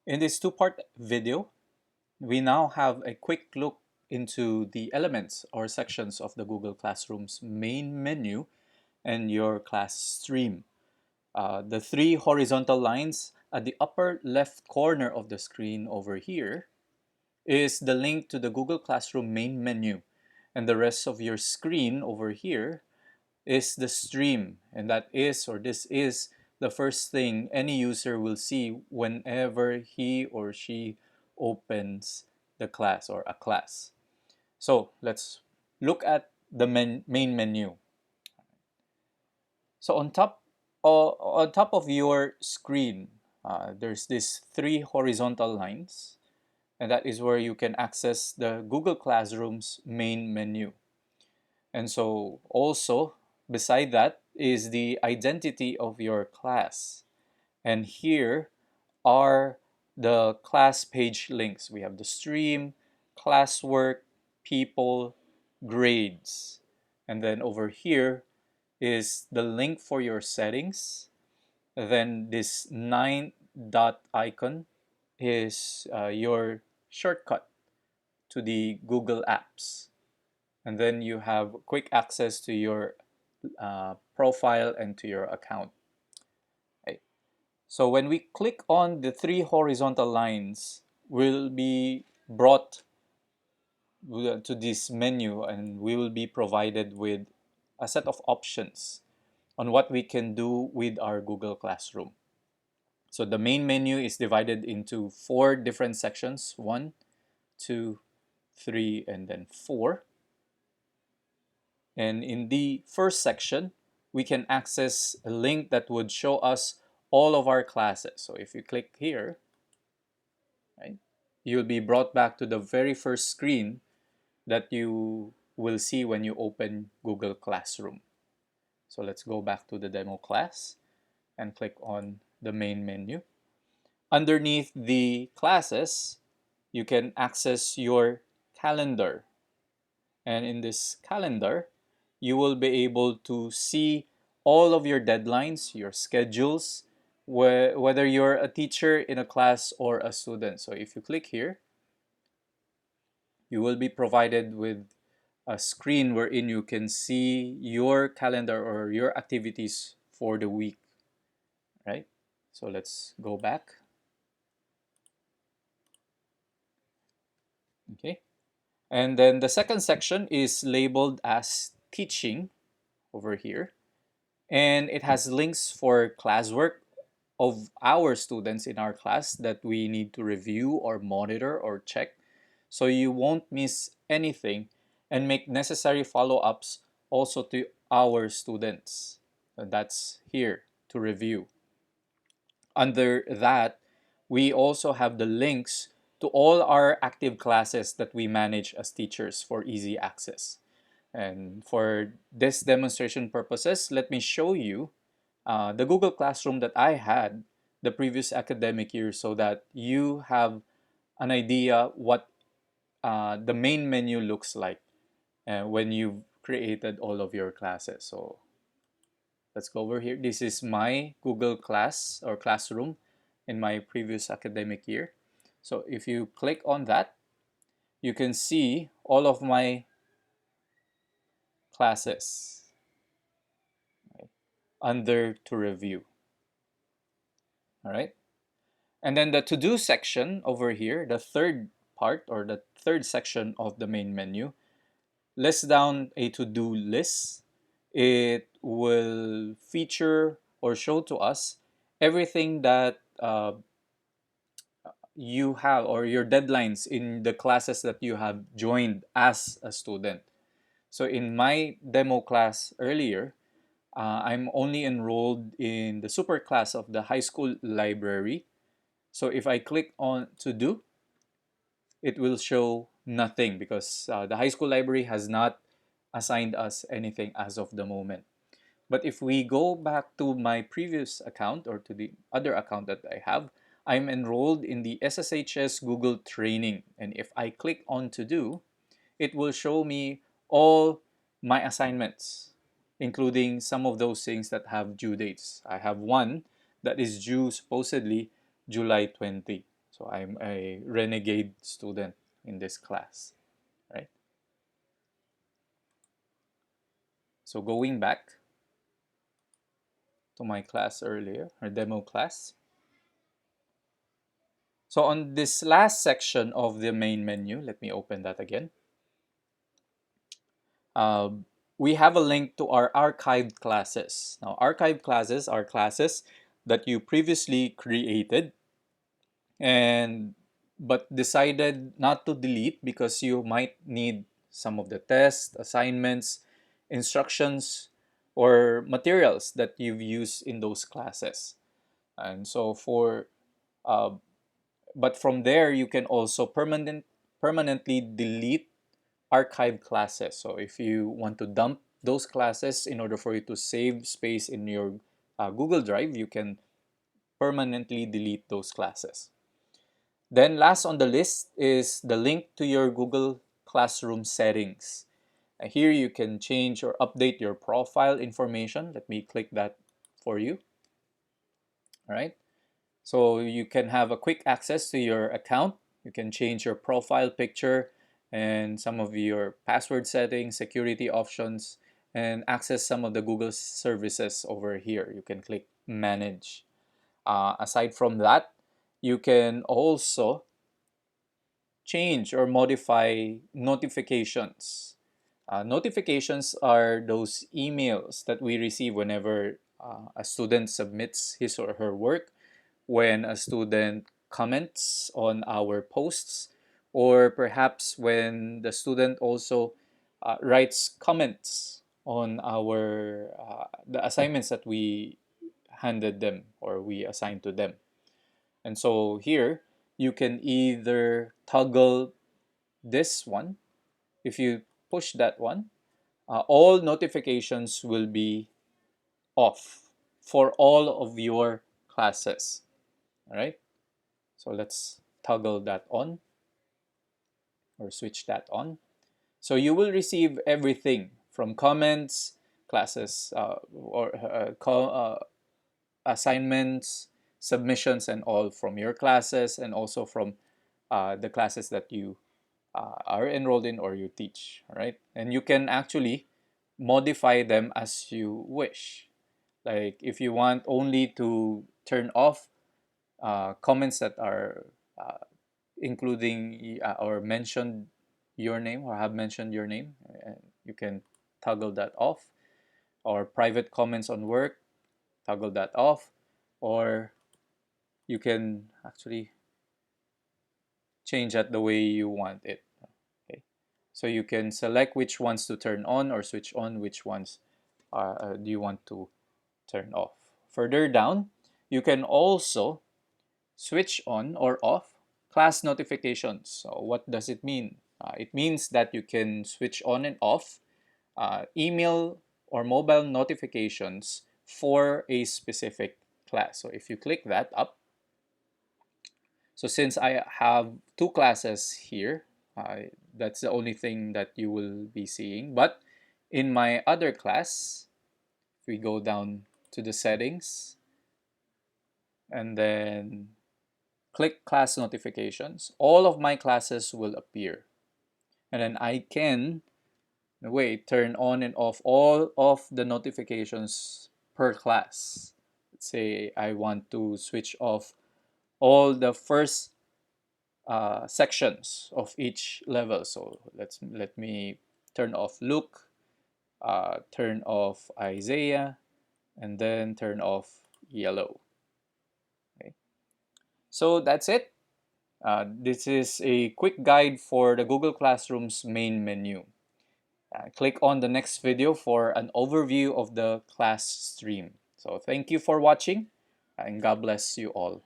In this two-part video, we now have a quick look into the elements or sections of the Google Classroom's main menu and your class stream. The three horizontal lines at the upper left corner of the screen over here is the link to the Google Classroom main menu, and the rest of your screen over here is the stream, and that is, or this is, the first thing any user will see whenever he or she opens the class or a class. So let's look at the main menu. So on top of your screen, there's these three horizontal lines, and that is where you can access the Google Classroom's main menu. And so also beside that is the identity of your class. And here are the class page links. We have the stream, classwork, people, grades. And then over here is the link for your settings. Then this 9 dot icon is your shortcut to the Google Apps. And then you have quick access to your profile and to your account. Okay. So when we click on the three horizontal lines, we'll be brought to this menu, and we will be provided with a set of options on what we can do with our Google Classroom. So the main menu is divided into 4 different sections: 1, 2, 3, and then 4. And in the first section, we can access a link that would show us all of our classes. So if you click here, right, you'll be brought back to the very first screen that you will see when you open Google Classroom. So let's go back to the demo class and click on the main menu. Underneath the classes, you can access your calendar. And in this calendar, you will be able to see all of your deadlines, your schedules, whether you're a teacher in a class or a student. So if you click here, you will be provided with a screen wherein you can see your calendar or your activities for the week, right? So let's go back. Okay. And then the second section is labeled as teaching over here. And it has links for classwork of our students in our class that we need to review or monitor or check, so you won't miss anything and make necessary follow-ups also to our students. That's here to review. Under that, we also have the links to all our active classes that we manage as teachers for easy access. And for this demonstration purposes, let me show you the Google Classroom that I had the previous academic year, so that you have an idea what the main menu looks like when you've created all of your classes. So let's go over here. This is my Google Class or Classroom in my previous academic year. So if you click on that, you can see all of my classes, right, under to review. All right. And then the to-do section over here, the third part or the third section of the main menu, lists down a to-do list. It will feature or show to us everything that you have or your deadlines in the classes that you have joined as a student. So in my demo class earlier, I'm only enrolled in the super class of the high school library. So if I click on to do, it will show nothing because the high school library has not assigned us anything as of the moment. But if we go back to my previous account or to the other account that I have, I'm enrolled in the SSHS Google training. And if I click on to do, it will show me all my assignments, including some of those things that have due dates. I have one that is due supposedly July 20. So I'm a renegade student in this class, right? So going back to my class earlier, or demo class. So on this last section of the main menu, let me open that again. Uh, we have a link to our archived classes. Now, archived classes are classes that you previously created and but decided not to delete because you might need some of the tests, assignments, instructions, or materials that you've used in those classes. And so uh, but from there you can also permanently delete archive classes. So if you want to dump those classes in order for you to save space in your Google Drive, you can permanently delete those classes. Then last on the list is the link to your Google Classroom settings. Here you can change or update your profile information. Let me click that for you. All right. So you can have a quick access to your account. You can change your profile picture and some of your password settings, security options, and access some of the Google services over here. You can click manage. Aside from that, you can also change or modify notifications. Notifications are those emails that we receive whenever a student submits his or her work, when a student comments on our posts, or perhaps when the student also writes comments on our the assignments that we handed them or we assigned to them. And so here you can either toggle this one. If you push that one, all notifications will be off for all of your classes. All right. So let's toggle that on or switch that on. So you will receive everything from comments, classes, assignments, submissions, and all from your classes, and also from the classes that you are enrolled in or you teach. All right. And you can actually modify them as you wish. Like if you want only to turn off comments that are including or mentioned your name or have mentioned your name, you can toggle that off. Or private comments on work, toggle that off. Or you can actually change that the way you want it. Okay, so you can select which ones to turn on or switch on, which ones do you want to turn off. Further down, you can also switch on or off class notifications. So what does it mean? It means that you can switch on and off email or mobile notifications for a specific class. So if you click that up, so since I have two classes here, that's the only thing that you will be seeing. But in my other class, if we go down to the settings and then click class notifications, all of my classes will appear. And then I can, in a way, turn on and off all of the notifications per class. Let's say I want to switch off all the first sections of each level. So let me turn off Luke, turn off Isaiah, and then turn off yellow. Okay. So that's it. This is a quick guide for the Google Classroom's main menu. Click on the next video for an overview of the class stream. So thank you for watching and God bless you all.